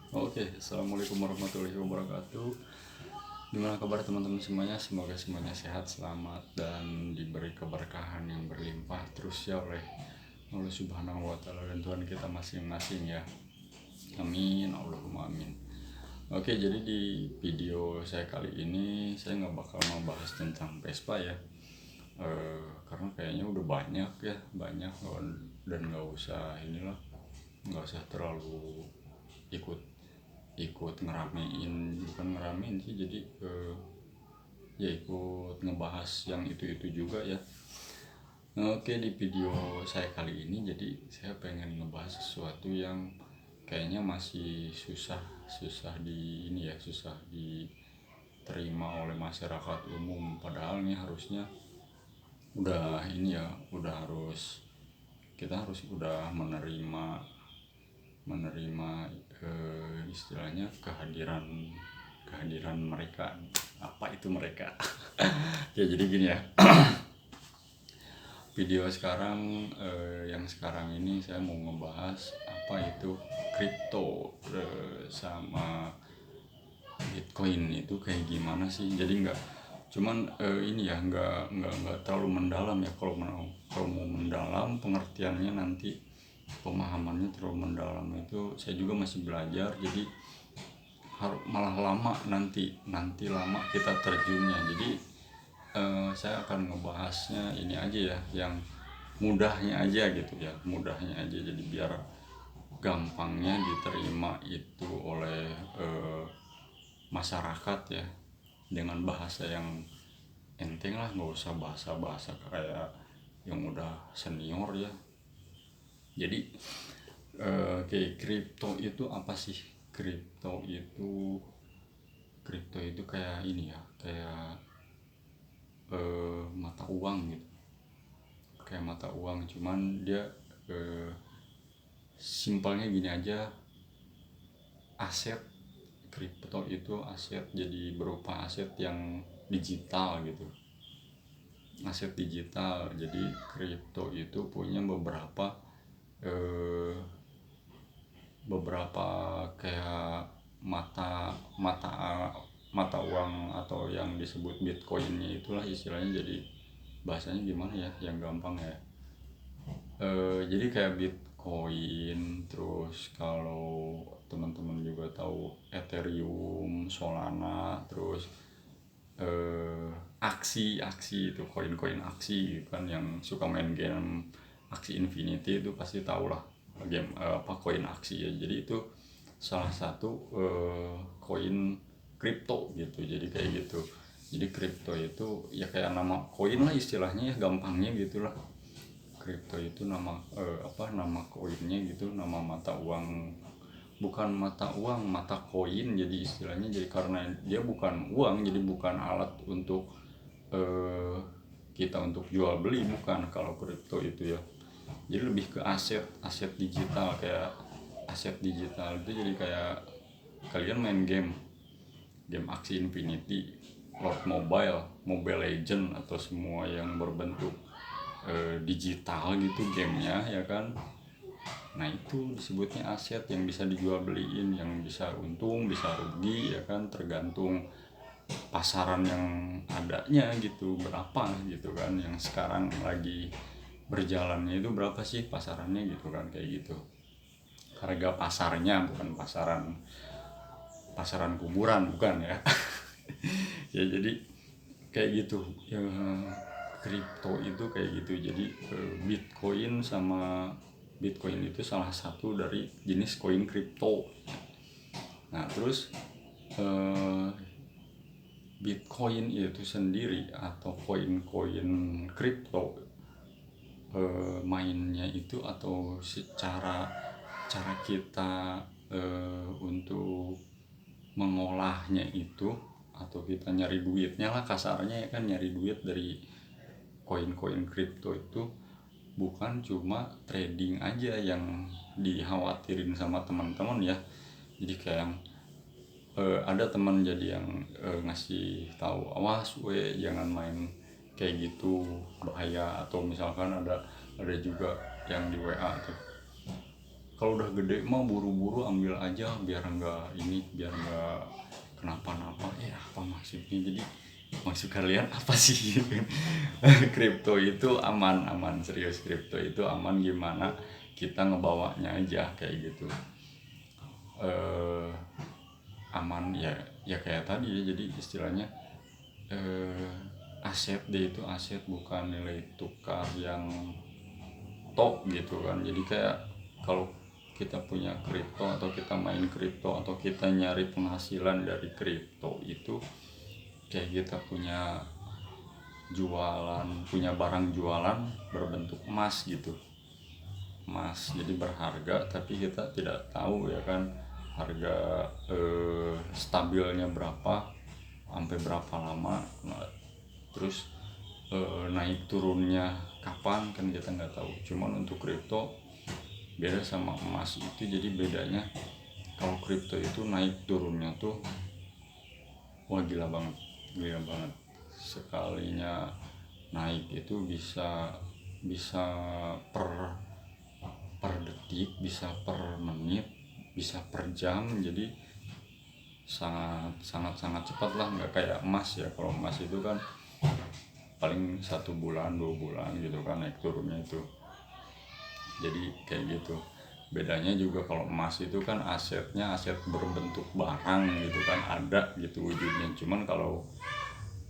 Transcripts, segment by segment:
Oke, assalamualaikum warahmatullahi wabarakatuh. Gimana kabar teman-teman semuanya? Semoga semuanya sehat, selamat, dan diberi keberkahan yang berlimpah terus ya oleh Allah Subhanahu wa Ta'ala dan Tuhan kita masing-masing ya. Amin, Allahumma amin. Oke, jadi di video saya kali ini saya nggak bakal membahas tentang Vespa ya. Karena kayaknya udah banyak dan nggak usah terlalu ikut ikut ngeramein, bukan ngeramein sih, jadi ya ikut ngebahas yang itu juga ya. Oke, di video saya kali ini jadi saya pengen ngebahas sesuatu yang kayaknya masih susah susah di ini ya susah diterima oleh masyarakat umum, padahal nih harusnya udah ini ya udah harus kita harus udah menerima istilahnya kehadiran mereka. Apa itu mereka? Ya jadi gini ya, video yang sekarang ini saya mau ngebahas apa itu kripto, sama Bitcoin itu kayak gimana sih. Jadi nggak cuman ini ya nggak terlalu mendalam ya. Kalau mau mendalam pengertiannya nanti, pemahamannya terlalu mendalam itu saya juga masih belajar, jadi malah lama, nanti lama kita terjunnya. Jadi saya akan ngebahasnya ini aja ya, yang mudahnya aja gitu ya, mudahnya aja, jadi biar gampangnya diterima itu oleh masyarakat ya, dengan bahasa yang enteng lah, nggak usah bahasa kayak yang udah senior ya. Jadi kayak kripto itu apa sih? Kripto itu kayak ini ya, kayak mata uang gitu, kayak mata uang, cuman dia simpelnya gini aja, aset. Kripto itu aset, jadi berupa aset yang digital gitu, aset digital. Jadi kripto itu punya eh, beberapa kayak mata mata mata uang, atau yang disebut bitcoinnya itulah istilahnya. Jadi bahasanya gimana ya yang gampang ya, jadi kayak bitcoin, terus kalau teman-teman juga tahu ethereum, solana, terus aksi itu, koin-koin aksi gitu kan, yang suka main game Axie Infinity itu pasti tahu lah game apa koin aksi ya. Jadi itu salah satu koin kripto gitu, jadi kayak gitu. Jadi kripto itu ya kayak nama koin lah istilahnya ya, gampangnya gitulah. Kripto itu nama koinnya gitu, nama mata uang, bukan mata uang, mata koin. Jadi istilahnya, jadi karena dia bukan uang, jadi bukan alat untuk eh, kita untuk jual beli, bukan kalau kripto itu ya. Jadi lebih ke aset digital, kayak aset digital itu jadi kayak kalian main game Axie Infinity, Lord Mobile Legend, atau semua yang berbentuk digital gitu gamenya ya kan. Nah itu disebutnya aset yang bisa dijual beliin, yang bisa untung bisa rugi ya kan, tergantung pasaran yang adanya gitu, berapa gitu kan, yang sekarang lagi berjalannya itu berapa sih pasarannya gitu kan, kayak gitu. Harga pasarnya, bukan pasaran kuburan, bukan ya. Ya jadi kayak gitu ya, kripto itu kayak gitu. Jadi Bitcoin itu salah satu dari jenis koin kripto. Nah terus eh, Bitcoin itu sendiri atau koin-koin kripto, mainnya itu atau secara cara kita untuk mengolahnya itu, atau kita nyari duitnya lah kasarnya ya kan, nyari duit dari koin-koin kripto itu bukan cuma trading aja yang dikhawatirin sama teman-teman ya. Jadi kayak yang ada teman jadi yang ngasih tahu, awas we jangan main kayak gitu, bahaya. Atau misalkan ada juga yang di WA tuh, kalau udah gede mah buru-buru ambil aja biar nggak kenapa-napa. Apa maksudnya? Jadi maksud kalian apa sih? Kripto itu aman serius, kripto itu aman, gimana kita ngebawanya aja kayak gitu. Aman ya kayak tadi ya, jadi istilahnya aset dia itu aset, bukan nilai tukar yang top gitu kan. Jadi kayak kalau kita punya kripto atau kita main kripto atau kita nyari penghasilan dari kripto itu kayak kita punya barang jualan berbentuk emas gitu. Emas jadi berharga, tapi kita tidak tahu ya kan harga stabilnya berapa, sampai berapa lama, terus naik turunnya kapan kan kita nggak tahu. Cuman untuk kripto beda sama emas itu, jadi bedanya kalau kripto itu naik turunnya tuh wah gila banget. Sekalinya naik itu bisa per detik, bisa per menit, bisa per jam, jadi sangat cepat lah, nggak kayak emas ya. Kalau emas itu kan paling 1 bulan 2 bulan gitu kan naik turunnya itu. Jadi kayak gitu. Bedanya juga kalau emas itu kan asetnya aset berbentuk barang gitu kan, ada gitu wujudnya. Cuman kalau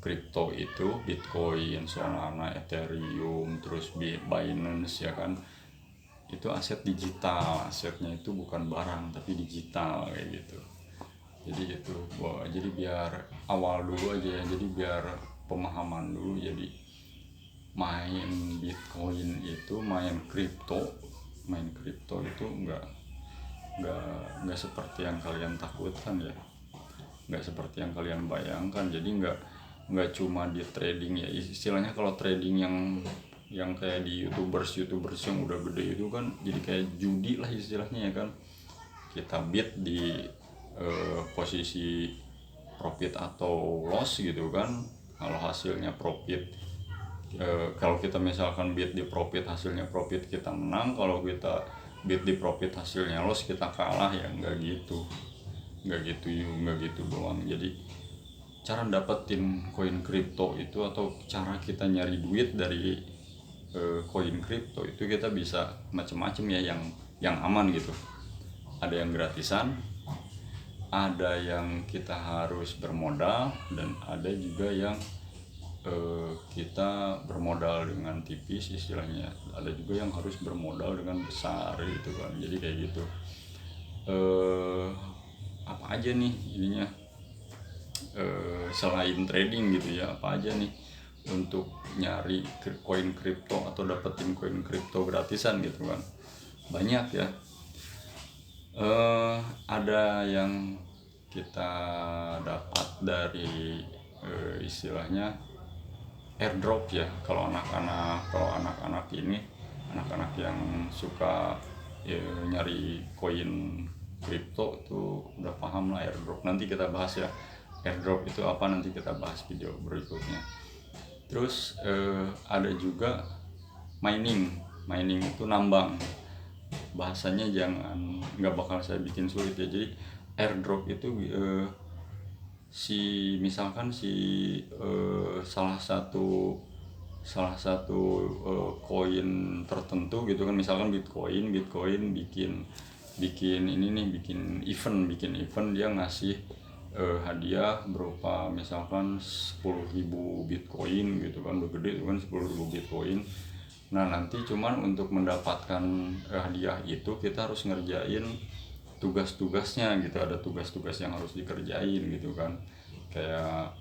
kripto itu Bitcoin, Solana, Ethereum, terus Binance ya kan, itu aset digital, asetnya itu bukan barang tapi digital kayak gitu. Jadi itu jadi biar awal dulu aja ya, jadi biar pemahaman dulu. Jadi main Bitcoin itu, main kripto itu nggak seperti yang kalian takutkan ya, nggak seperti yang kalian bayangkan. Jadi nggak cuma di trading ya istilahnya. Kalau trading yang kayak di youtubers yang udah gede itu kan jadi kayak judi lah istilahnya ya kan. Kita bid di posisi profit atau loss gitu kan. Kalau hasilnya profit, kalau kita misalkan bid di profit, hasilnya profit, kita menang. Kalau kita bid di profit, hasilnya loss, kita kalah. Ya nggak gitu doang. Jadi cara dapetin koin kripto itu atau cara kita nyari duit dari koin kripto itu kita bisa macam-macam ya, yang aman gitu. Ada yang gratisan, ada yang kita harus bermodal, dan ada juga yang kita bermodal dengan tipis istilahnya. Ada juga yang harus bermodal dengan besar gitu kan. Jadi kayak gitu. Apa aja nih ininya, selain trading gitu ya, apa aja nih untuk nyari koin kripto atau dapetin koin kripto gratisan gitu kan. Banyak ya. Ada yang kita dapat dari istilahnya airdrop ya. Kalau anak-anak yang suka nyari koin kripto itu udah paham lah airdrop. Nanti kita bahas ya airdrop itu apa, nanti kita bahas video berikutnya. Terus ada juga mining itu nambang. Bahasanya nggak bakal saya bikin sulit ya. Jadi airdrop itu misalkan salah satu koin tertentu gitu kan, misalkan Bitcoin bikin event, dia ngasih hadiah berupa misalkan 10.000 Bitcoin gitu kan, udah gede kan 10.000 Bitcoin. Nah nanti cuman untuk mendapatkan hadiah itu kita harus ngerjain tugas-tugasnya gitu. Ada tugas-tugas yang harus dikerjain gitu kan, kayak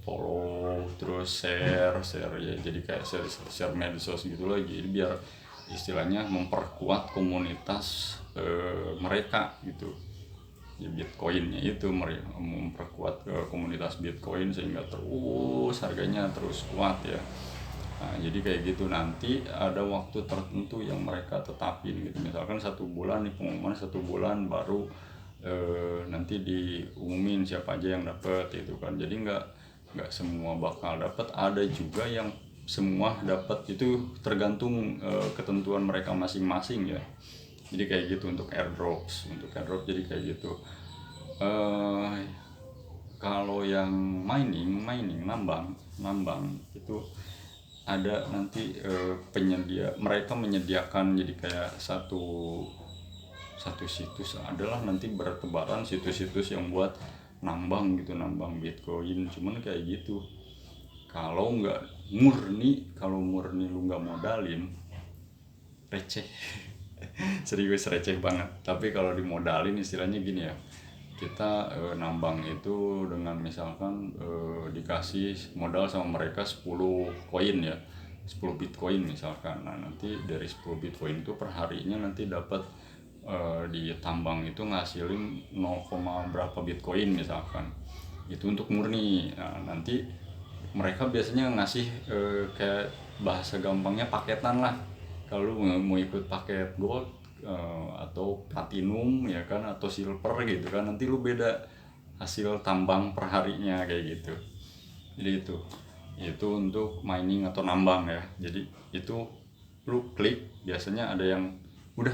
follow, terus share ya, jadi kayak share medsos gitu loh. Jadi biar istilahnya memperkuat komunitas mereka gitu ya, Bitcoinnya itu memperkuat komunitas Bitcoin sehingga terus harganya terus kuat ya. Nah, jadi kayak gitu. Nanti ada waktu tertentu yang mereka tetapin gitu, misalkan 1 bulan nih, pengumuman 1 bulan baru nanti diumumin siapa aja yang dapet itu kan. Jadi nggak semua bakal dapet, ada juga yang semua dapat. Itu tergantung ketentuan mereka masing-masing ya. Jadi kayak gitu untuk airdrop jadi kayak gitu. eh Kalau yang mining nambang itu ada nanti penyedia, mereka menyediakan jadi kayak satu situs adalah nanti bertebaran situs-situs yang buat nambang gitu, nambang Bitcoin. Cuman kayak gitu, kalau murni lu nggak modalin, receh. Serius receh banget. Tapi kalau dimodalin istilahnya gini ya, kita nambang itu dengan misalkan dikasih modal sama mereka 10 koin ya, 10 Bitcoin misalkan. Nah nanti dari 10 Bitcoin itu per harinya nanti dapat di tambang itu ngasilin 0, berapa Bitcoin misalkan. Itu untuk murni. Nah nanti mereka biasanya ngasih kayak bahasa gampangnya paketan lah. Kalau lu mau ikut paket gold atau platinum ya kan, atau silver gitu kan, nanti lu beda hasil tambang perharinya kayak gitu. Jadi itu untuk mining atau nambang ya. Jadi itu lu klik, biasanya ada yang udah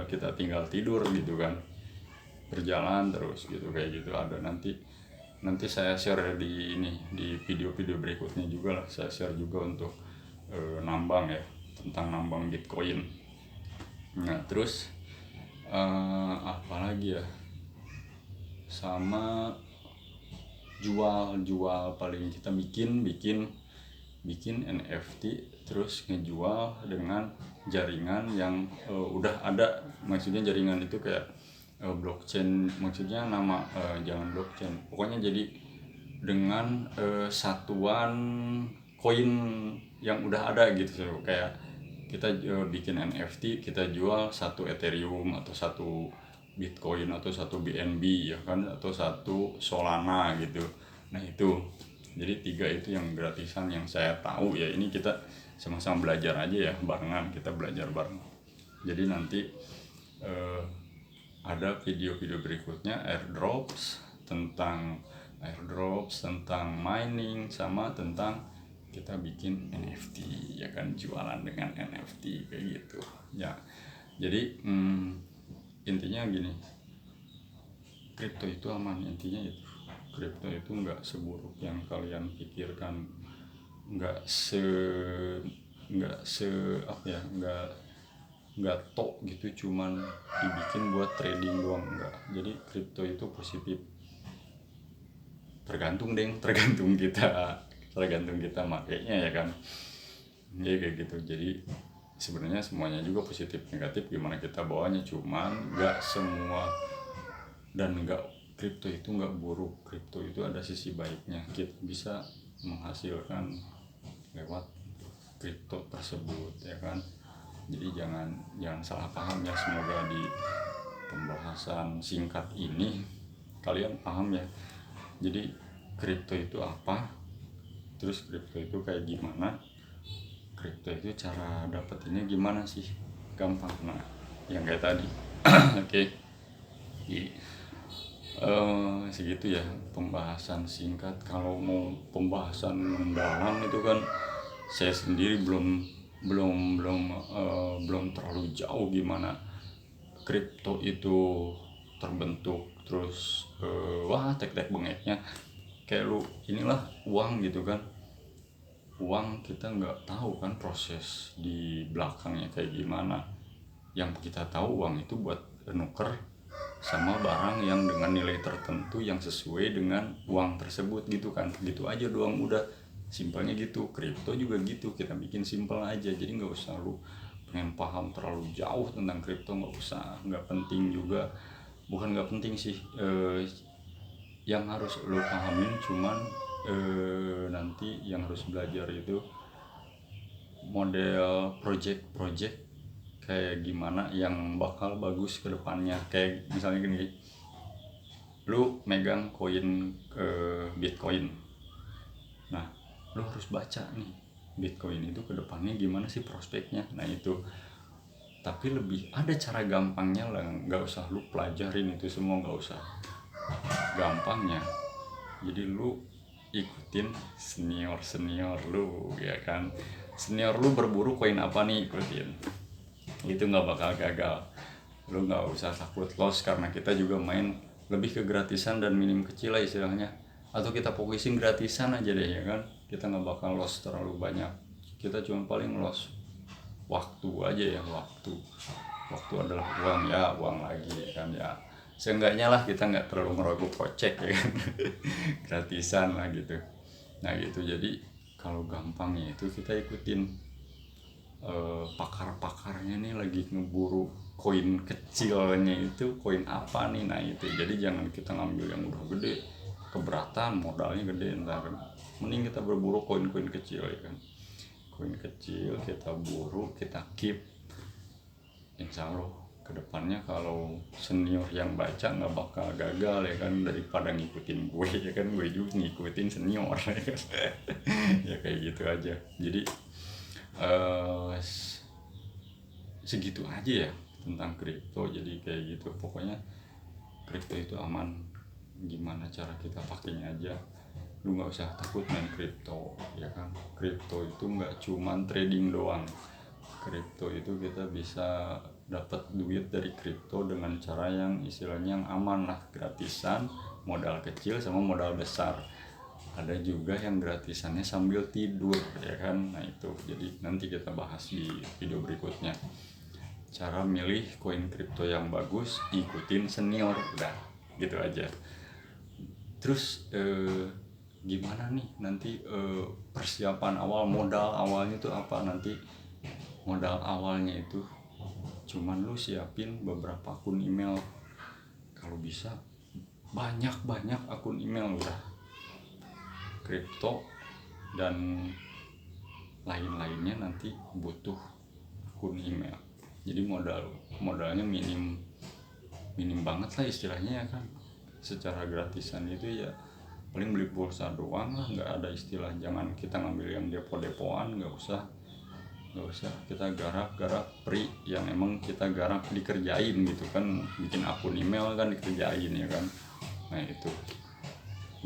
kita tinggal tidur gitu kan, berjalan terus gitu kayak gitu. Ada nanti saya share di video-video berikutnya juga lah, saya share juga untuk nambang ya, tentang nambang Bitcoin. Nah terus apa lagi ya, sama jual paling kita bikin NFT terus ngejual dengan jaringan yang udah ada. Maksudnya jaringan itu kayak blockchain, maksudnya nama jangan blockchain, pokoknya jadi dengan satuan koin yang udah ada gitu. Kayak kita bikin NFT, kita jual 1 Ethereum atau 1 Bitcoin atau 1 BNB ya kan, atau 1 Solana gitu. Nah itu jadi 3 itu yang gratisan yang saya tahu ya. Ini kita sama-sama belajar aja ya, barengan, kita belajar bareng. Jadi nanti ada video-video berikutnya tentang airdrops, tentang mining, sama tentang kita bikin NFT ya kan, jualan dengan NFT kayak gitu ya. Jadi intinya gini, kripto itu aman, intinya itu. Kripto itu nggak seburuk yang kalian pikirkan, nggak tok gitu, cuman dibikin buat trading doang, enggak. Jadi kripto itu positif, tergantung kita makainya ya kan. Jadi kayak gitu. Jadi sebenarnya semuanya juga positif negatif, gimana kita bawanya. Cuman nggak semua, dan nggak, kripto itu nggak buruk, kripto itu ada sisi baiknya, kita bisa menghasilkan lewat kripto tersebut ya kan. Jadi jangan salah paham ya, semoga di pembahasan singkat ini kalian paham ya. Jadi kripto itu apa, terus kripto itu kayak gimana, kripto itu cara dapetinnya gimana sih, gampang. Nah yang kayak tadi. Oke. Segitu ya pembahasan singkat. Kalau mau pembahasan mendalam itu kan saya sendiri belum terlalu jauh gimana kripto itu terbentuk, terus tek bengeknya. Kayak lu inilah uang gitu kan, uang kita nggak tahu kan proses di belakangnya kayak gimana. Yang kita tahu uang itu buat nuker sama barang yang dengan nilai tertentu yang sesuai dengan uang tersebut gitu kan. Gitu aja doang, udah simpelnya gitu. Kripto juga gitu, kita bikin simpel aja. Jadi nggak usah lu pengen paham terlalu jauh tentang kripto, nggak usah, nggak penting juga. Bukan nggak penting sih, yang harus lu pahamin cuman nanti yang harus belajar itu model project kayak gimana yang bakal bagus ke depannya. Kayak misalnya gini, lu megang koin Bitcoin. Nah, lu harus baca nih Bitcoin itu ke depannya gimana sih prospeknya. Nah, itu. Tapi lebih ada cara gampangnya lah, nggak usah lu pelajarin itu semua, nggak usah. Gampangnya, jadi lu ikutin senior lu ya kan. Senior lu berburu koin apa nih, ikutin. Itu nggak bakal gagal. lu nggak usah takut loss, karena kita juga main lebih ke gratisan dan minim kecil lah istilahnya, atau kita fokusin gratisan aja deh ya kan, kita nggak bakal loss terlalu banyak, kita cuma paling loss waktu aja ya, waktu adalah uang ya, uang lagi ya kan ya, seenggaknya lah kita nggak terlalu ngerogoh kocek ya kan gratisan lah gitu. Nah gitu, jadi kalau gampangnya itu kita ikutin pakar-pakarnya nih lagi ngeburu koin kecilnya itu koin apa nih, nah itu jadi jangan kita ngambil yang udah gede, keberatan modalnya gede, ntar mending kita berburu koin-koin kecil ya kan, koin kecil kita buru, kita keep, insya Allah kedepannya kalau senior yang baca nggak bakal gagal ya kan, daripada ngikutin gue ya kan, gue juga ngikutin senior ya kan ya kayak gitu aja. Jadi segitu aja ya tentang kripto. Jadi kayak gitu pokoknya, kripto itu aman, gimana cara kita pakainya aja, lu nggak usah takut main kripto ya kan. Kripto itu nggak cuman trading doang, kripto itu kita bisa dapat duit dari kripto dengan cara yang istilahnya yang aman lah, gratisan, modal kecil sama modal besar. Ada juga yang gratisannya sambil tidur ya kan. Nah itu jadi nanti kita bahas di video berikutnya, cara milih koin kripto yang bagus, ikutin senior, udah gitu aja. Terus gimana nih nanti persiapan awal, modal awalnya tuh apa? Nanti modal awalnya itu cuman lu siapin beberapa akun email, kalau bisa banyak akun email udah, kripto dan lain-lainnya nanti butuh akun email. Jadi modalnya minim banget lah istilahnya ya kan, secara gratisan itu ya paling beli pulsa doang lah, nggak ada istilah jangan kita ngambil yang depo-depoan, nggak usah kita garap free yang emang kita garap dikerjain gitu kan, bikin akun email kan dikerjain ya kan. Nah itu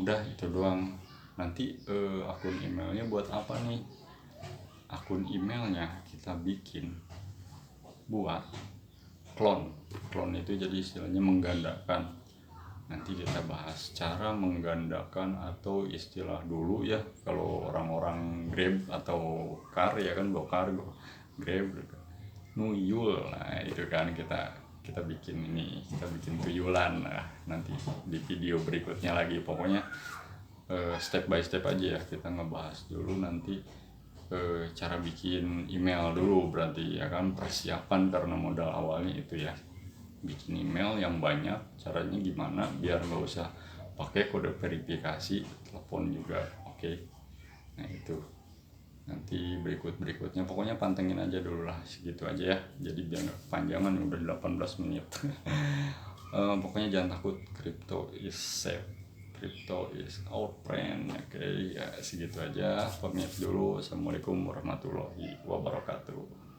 udah, itu doang. Nanti akun emailnya buat apa nih? Akun emailnya kita bikin buat clone itu jadi istilahnya menggandakan. Nanti kita bahas cara menggandakan, atau istilah dulu ya kalau orang-orang Grab atau car ya kan, bawa kargo Grab nuyul, nah itu kan kita bikin tuyulan. Nah nanti di video berikutnya lagi, pokoknya step by step aja ya, kita ngebahas dulu nanti cara bikin email dulu berarti ya kan, persiapan karena modal awalnya itu ya, bikin email yang banyak, caranya gimana biar nggak usah pakai kode verifikasi telepon juga, oke. Nah itu nanti berikutnya pokoknya pantengin aja dulu lah, segitu aja ya, jadi biar nggak kepanjangan, udah 18 menit pokoknya jangan takut, crypto is safe, crypto is our friend, oke. Ya segitu aja, pamit dulu, assalamualaikum warahmatullahi wabarakatuh.